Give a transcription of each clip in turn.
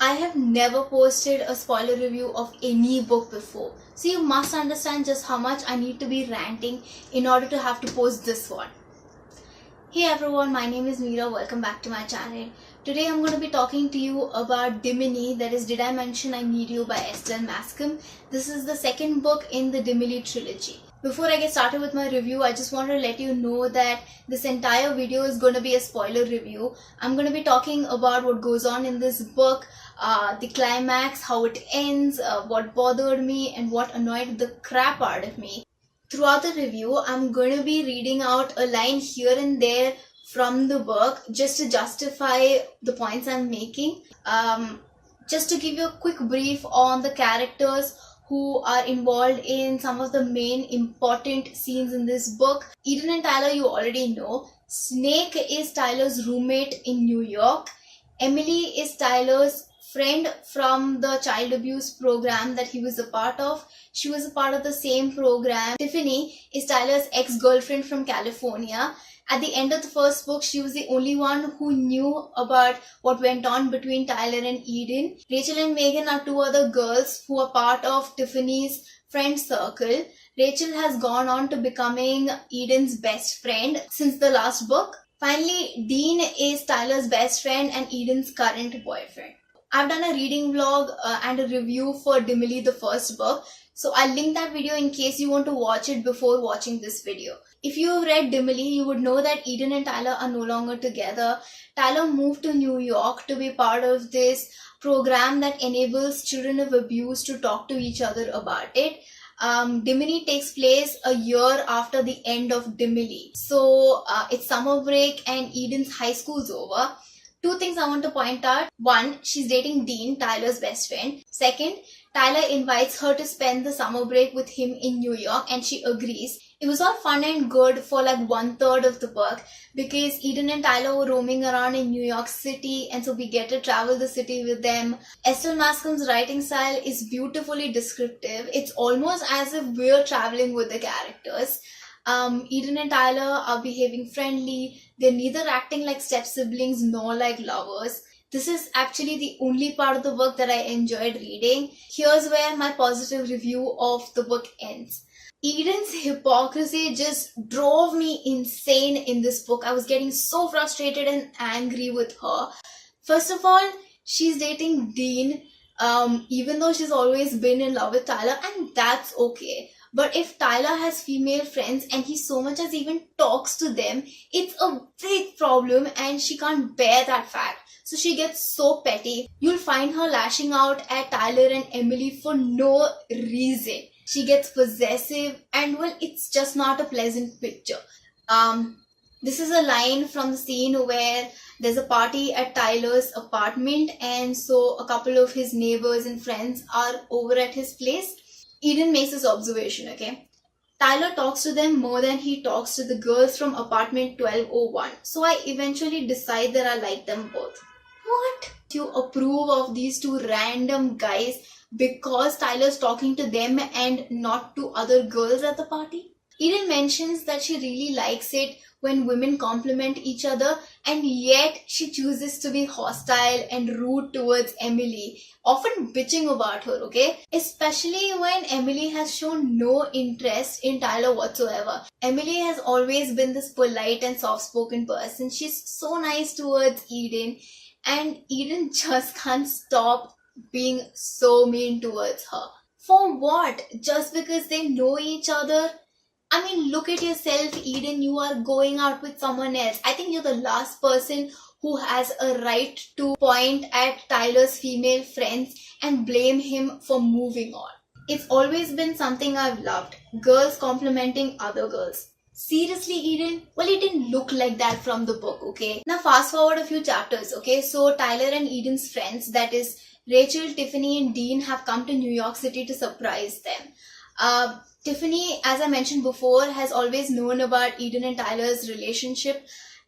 I have never posted a spoiler review of any book before, so you must understand just how much I need to be ranting in order to have to post this one. Hey everyone, my name is Meera. Welcome back to my channel. Today I'm going to be talking to you about DIMINY, that is Did I Mention I Need You by Estelle Maskame. This is the second book in the DIMINY trilogy. Before I get started with my review, I just want to let you know that this entire video is going to be a spoiler review. I'm going to be talking about what goes on in this book, the climax, how it ends, what bothered me and what annoyed the crap out of me. Throughout the review, I'm going to be reading out a line here and there from the book just to justify the points I'm making. Just to give you a quick brief on the characters who are involved in some of the main important scenes in this book. Eden and Tyler you already know. Snake is Tyler's roommate in New York. Emily is Tyler's friend from the child abuse program that he was a part of. She was a part of the same program. Tiffany is Tyler's ex-girlfriend from California. At the end of the first book, she was the only one who knew about what went on between Tyler and Eden. Rachel and Megan are two other girls who are part of Tiffany's friend circle. Rachel has gone on to becoming Eden's best friend since the last book. Finally, Dean is Tyler's best friend and Eden's current boyfriend. I've done a reading vlog and a review for DIMINY, the first book. So I'll link that video in case you want to watch it before watching this video. If you have read DIMINY, you would know that Eden and Tyler are no longer together. Tyler moved to New York to be part of this program that enables children of abuse to talk to each other about it. DIMINY takes place a year after the end of DIMINY. So it's summer break and Eden's high school's over. Two things I want to point out. One, she's dating Dean, Tyler's best friend. Second, Tyler invites her to spend the summer break with him in New York and she agrees. It was all fun and good for like 1/3 of the book because Eden and Tyler were roaming around in New York City and so we get to travel the city with them. Estelle Maskame's writing style is beautifully descriptive. It's almost as if we're traveling with the characters. Eden and Tyler are behaving friendly. They're neither acting like step-siblings nor like lovers. This is actually the only part of the book that I enjoyed reading. Here's where my positive review of the book ends. Eden's hypocrisy just drove me insane in this book. I was getting so frustrated and angry with her. First of all, she's dating Dean, even though she's always been in love with Tyler, and that's okay. But if Tyler has female friends and he so much as even talks to them, it's a big problem and she can't bear that fact. So she gets so petty. You'll find her lashing out at Tyler and Emily for no reason. She gets possessive and well, it's just not a pleasant picture. This is a line from the scene where there's a party at Tyler's apartment and so a couple of his neighbors and friends are over at his place. Eden makes this observation, okay? Tyler talks to them more than he talks to the girls from apartment 1201. So I eventually decide that I like them both. What? You approve of these two random guys because Tyler's talking to them and not to other girls at the party? Eden mentions that she really likes it when women compliment each other and yet she chooses to be hostile and rude towards Emily, often bitching about her, okay? Especially when Emily has shown no interest in Tyler whatsoever. Emily has always been this polite and soft-spoken person. She's so nice towards Eden and Eden just can't stop being so mean towards her. For what? Just because they know each other? I mean, look at yourself, Eden. You are going out with someone else. I think you're the last person who has a right to point at Tyler's female friends and blame him for moving on. It's always been something I've loved. Girls complimenting other girls. Seriously, Eden? Well, it didn't look like that from the book, okay? Now fast forward a few chapters, okay? So Tyler and Eden's friends, that is Rachel, Tiffany and Dean, have come to New York City to surprise them. Tiffany, as I mentioned before, has always known about Eden and Tyler's relationship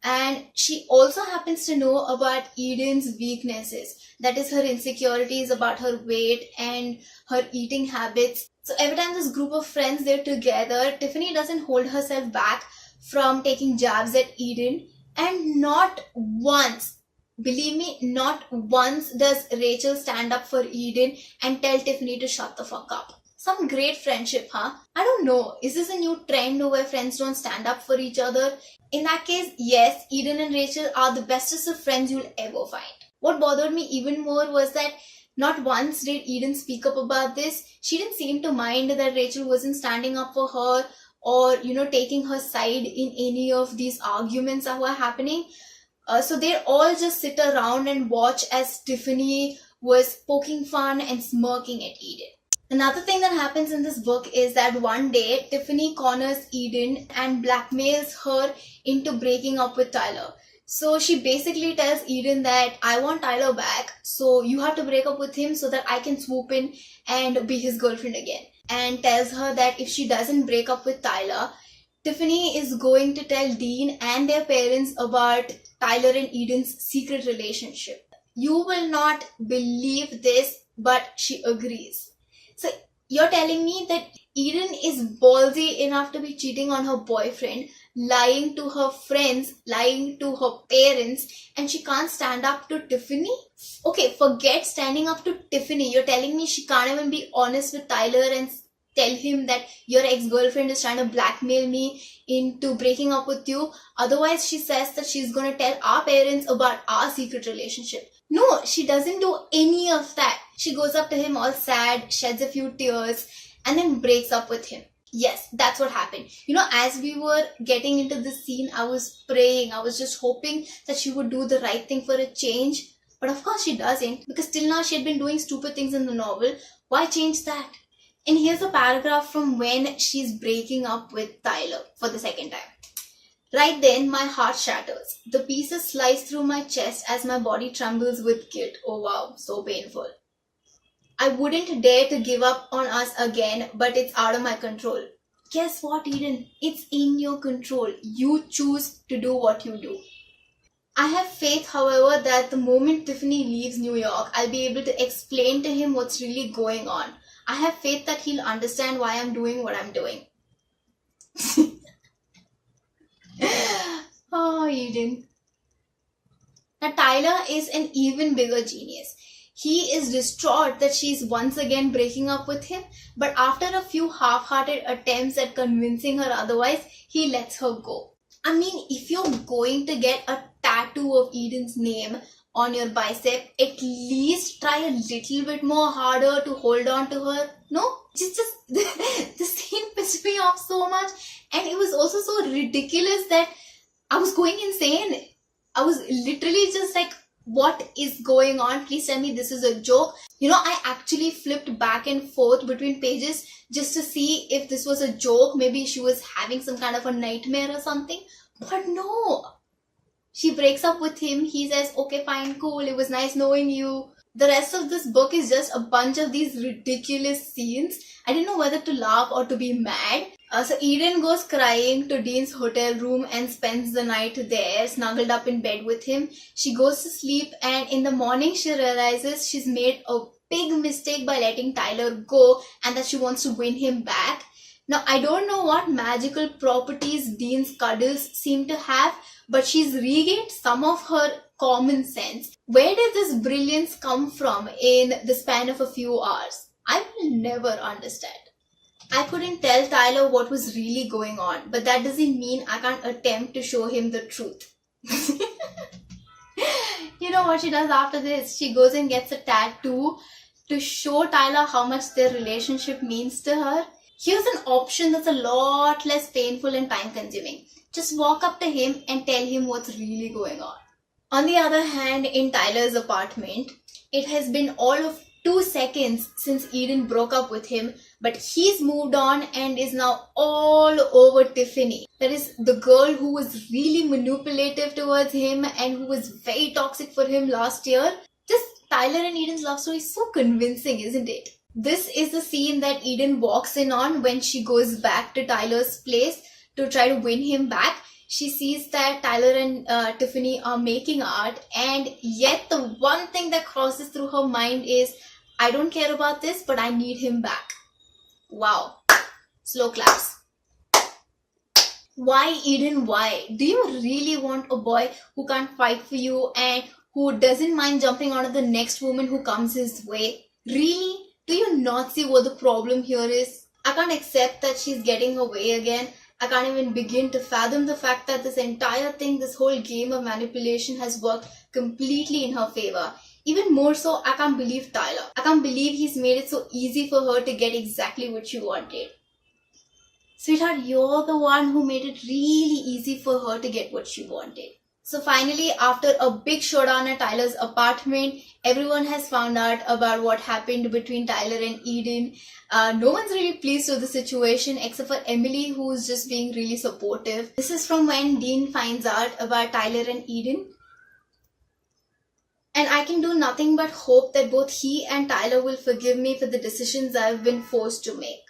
and she also happens to know about Eden's weaknesses. That is her insecurities about her weight and her eating habits. So every time this group of friends, they're together, Tiffany doesn't hold herself back from taking jabs at Eden, and not once Believe me, not once does Rachel stand up for Eden and tell Tiffany to shut the fuck up. Some great friendship, huh? I don't know. Is this a new trend where friends don't stand up for each other? In that case, yes, Eden and Rachel are the bestest of friends you'll ever find. What bothered me even more was that not once did Eden speak up about this. She didn't seem to mind that Rachel wasn't standing up for her or, taking her side in any of these arguments that were happening. So they all just sit around and watch as Tiffany was poking fun and smirking at Eden. Another thing that happens in this book is that one day Tiffany corners Eden and blackmails her into breaking up with Tyler. So she basically tells Eden that I want Tyler back, so you have to break up with him so that I can swoop in and be his girlfriend again. And tells her that if she doesn't break up with Tyler, Tiffany is going to tell Dean and their parents about Tyler and Eden's secret relationship. You will not believe this, but she agrees. So you're telling me that Eden is ballsy enough to be cheating on her boyfriend, lying to her friends, lying to her parents, and she can't stand up to Tiffany? Okay, forget standing up to Tiffany. You're telling me she can't even be honest with Tyler and tell him that your ex-girlfriend is trying to blackmail me into breaking up with you. Otherwise, she says that she's going to tell our parents about our secret relationship. No, she doesn't do any of that. She goes up to him all sad, sheds a few tears, and then breaks up with him. Yes, that's what happened. As we were getting into this scene, I was praying. I was just hoping that she would do the right thing for a change. But of course she doesn't, because till now she had been doing stupid things in the novel. Why change that? And here's a paragraph from when she's breaking up with Tyler for the second time. Right then, my heart shatters. The pieces slice through my chest as my body trembles with guilt. Oh wow, so painful. I wouldn't dare to give up on us again, but it's out of my control. Guess what, Eden? It's in your control. You choose to do what you do. I have faith, however, that the moment Tiffany leaves New York, I'll be able to explain to him what's really going on. I have faith that he'll understand why I'm doing what I'm doing. Oh, Eden. Now, Tyler is an even bigger genius. He is distraught that she's once again breaking up with him, but after a few half-hearted attempts at convincing her otherwise, he lets her go. I mean, if you're going to get a tattoo of Eden's name on your bicep, at least try a little bit more harder to hold on to her. No? Just the scene pissed me off so much, and it was also so ridiculous that I was going insane. I was literally just like, what is going on? Please tell me this is a joke. I actually flipped back and forth between pages just to see if this was a joke. Maybe she was having some kind of a nightmare or something. But no. She breaks up with him. He says, okay, fine, cool. It was nice knowing you. The rest of this book is just a bunch of these ridiculous scenes. I didn't know whether to laugh or to be mad. So Eden goes crying to Dean's hotel room and spends the night there, snuggled up in bed with him. She goes to sleep, and in the morning she realizes she's made a big mistake by letting Tyler go and that she wants to win him back. Now, I don't know what magical properties Dean's cuddles seem to have, but she's regained some of her common sense. Where did this brilliance come from in the span of a few hours? I will never understand. I couldn't tell Tyler what was really going on, but that doesn't mean I can't attempt to show him the truth. You know what she does after this? She goes and gets a tattoo to show Tyler how much their relationship means to her. Here's an option that's a lot less painful and time consuming. Just walk up to him and tell him what's really going on. On the other hand, in Tyler's apartment, it has been all of 2 seconds since Eden broke up with him, but he's moved on and is now all over Tiffany. That is the girl who was really manipulative towards him and who was very toxic for him last year. This Tyler and Eden's love story is so convincing, isn't it? This is the scene that Eden walks in on when she goes back to Tyler's place to try to win him back. She sees that Tyler and Tiffany are making art, and yet the one thing that crosses through her mind is, I don't care about this, but I need him back. Wow. Slow claps. Why, Eden, why? Do you really want a boy who can't fight for you and who doesn't mind jumping onto the next woman who comes his way. Really? Do you not see what the problem here is? I can't accept that she's getting her way again. I can't even begin to fathom the fact that this entire thing, this whole game of manipulation has worked completely in her favor. Even more so, I can't believe Tyler. I can't believe he's made it so easy for her to get exactly what she wanted. Sweetheart, you're the one who made it really easy for her to get what she wanted. So finally, after a big showdown at Tyler's apartment, everyone has found out about what happened between Tyler and Eden. No one's really pleased with the situation except for Emily, who's just being really supportive. This is from when Dean finds out about Tyler and Eden. And I can do nothing but hope that both he and Tyler will forgive me for the decisions I've been forced to make.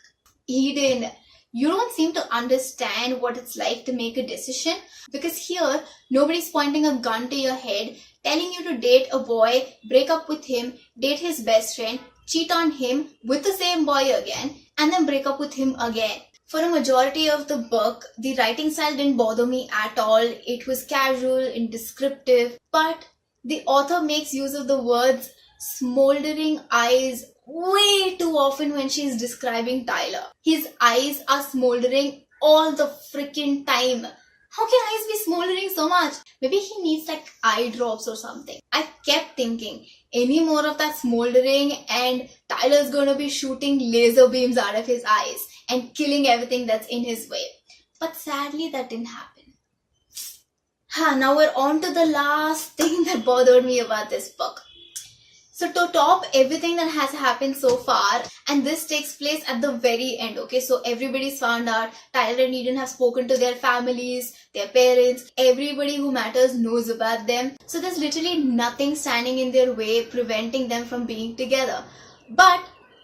Eden, you don't seem to understand what it's like to make a decision, because here nobody's pointing a gun to your head, telling you to date a boy, break up with him, date his best friend, cheat on him with the same boy again, and then break up with him again. For a majority of the book, the writing style didn't bother me at all. It was casual and descriptive, but the author makes use of the words smoldering eyes way too often when she's describing Tyler. His eyes are smoldering all the freaking time. How can eyes be smoldering so much? Maybe he needs like eye drops or something. I kept thinking, any more of that smoldering and Tyler's gonna be shooting laser beams out of his eyes and killing everything that's in his way. But sadly, that didn't happen. Now we're on to the last thing that bothered me about this book. So to top everything that has happened so far, and this takes place at the very end, okay? So everybody's found out, Tyler and Eden have spoken to their families, their parents, everybody who matters knows about them. So there's literally nothing standing in their way preventing them from being together. But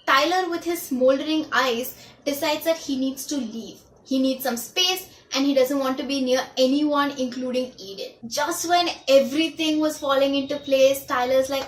Tyler, with his smoldering eyes, decides that he needs to leave. He needs some space and he doesn't want to be near anyone, including Eden. Just when everything was falling into place, Tyler's like,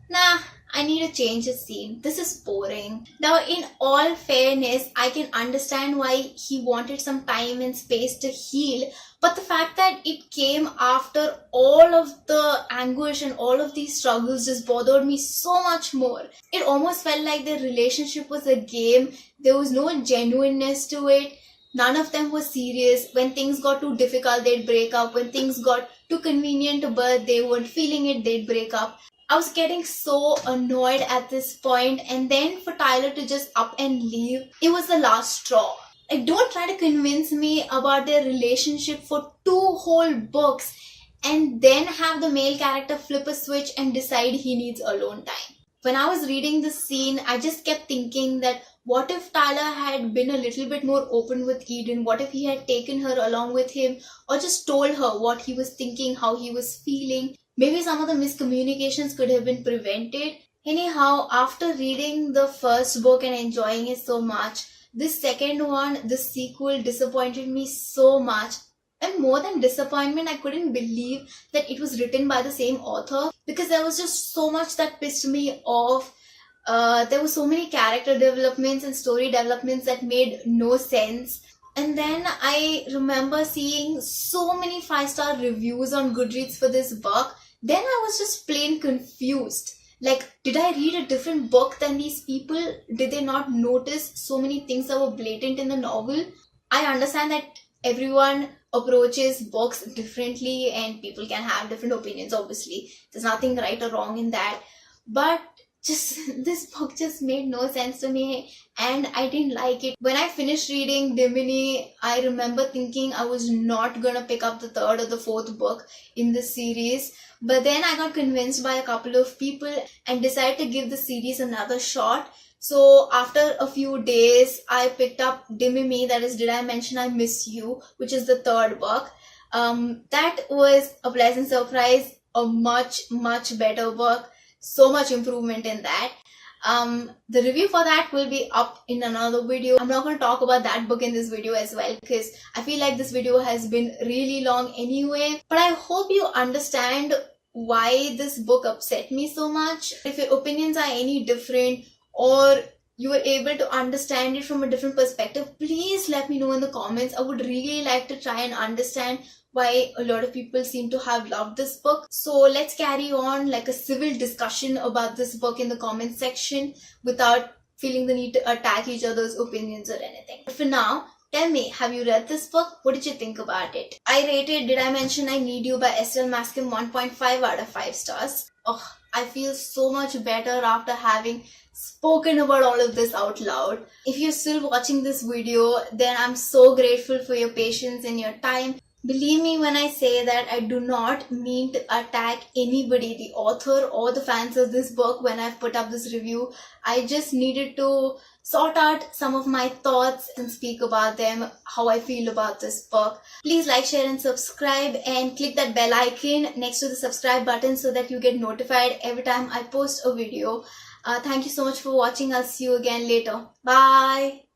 nah, I need to change the scene. This is boring. Now, in all fairness, I can understand why he wanted some time and space to heal. But the fact that it came after all of the anguish and all of these struggles just bothered me so much more. It almost felt like their relationship was a game. There was no genuineness to it. None of them was serious. When things got too difficult, they'd break up. When things got too convenient, but they weren't feeling it, they'd break up. I was getting so annoyed at this point, and then for Tyler to just up and leave, it was the last straw. Like, don't try to convince me about their relationship for 2 whole books and then have the male character flip a switch and decide he needs alone time. When I was reading this scene, I just kept thinking that what if Tyler had been a little bit more open with Eden? What if he had taken her along with him or just told her what he was thinking, how he was feeling? Maybe some of the miscommunications could have been prevented. Anyhow, after reading the first book and enjoying it so much, this second one, this sequel, disappointed me so much. And more than disappointment, I couldn't believe that it was written by the same author, because there was just so much that pissed me off. There were so many character developments and story developments that made no sense. And then I remember seeing so many 5-star reviews on Goodreads for this book. Then I was just plain confused. Like, did I read a different book than these people? Did they not notice so many things that were blatant in the novel? I understand that everyone approaches books differently and people can have different opinions, obviously. There's nothing right or wrong in that. But this book just made no sense to me and I didn't like it. When I finished reading DIMINY, I remember thinking I was not gonna pick up the 3rd or the 4th book in this series. But then I got convinced by a couple of people and decided to give the series another shot. So after a few days, I picked up DIMINY, that is Did I Mention I Miss You, which is the 3rd book. That was a pleasant surprise, a much better book. So much improvement in that. The review for that will be up in another video. I'm not going to talk about that book in this video as well because I feel like this video has been really long anyway. But I hope you understand why this book upset me so much. If your opinions are any different or you were able to understand it from a different perspective, please let me know in the comments. I would really like to try and understand why a lot of people seem to have loved this book. So let's carry on like a civil discussion about this book in the comment section without feeling the need to attack each other's opinions or anything. But for now, tell me, have you read this book? What did you think about it? I rated Did I Mention I Need You by Estelle Maskame 1.5 out of 5 stars. Oh, I feel so much better after having spoken about all of this out loud. If you're still watching this video, then I'm so grateful for your patience and your time. Believe me when I say that I do not mean to attack anybody, the author or the fans of this book, when I've put up this review. I just needed to sort out some of my thoughts and speak about them, how I feel about this book. Please like, share and subscribe, and click that bell icon next to the subscribe button so that you get notified every time I post a video. Thank you so much for watching. I'll see you again later. Bye.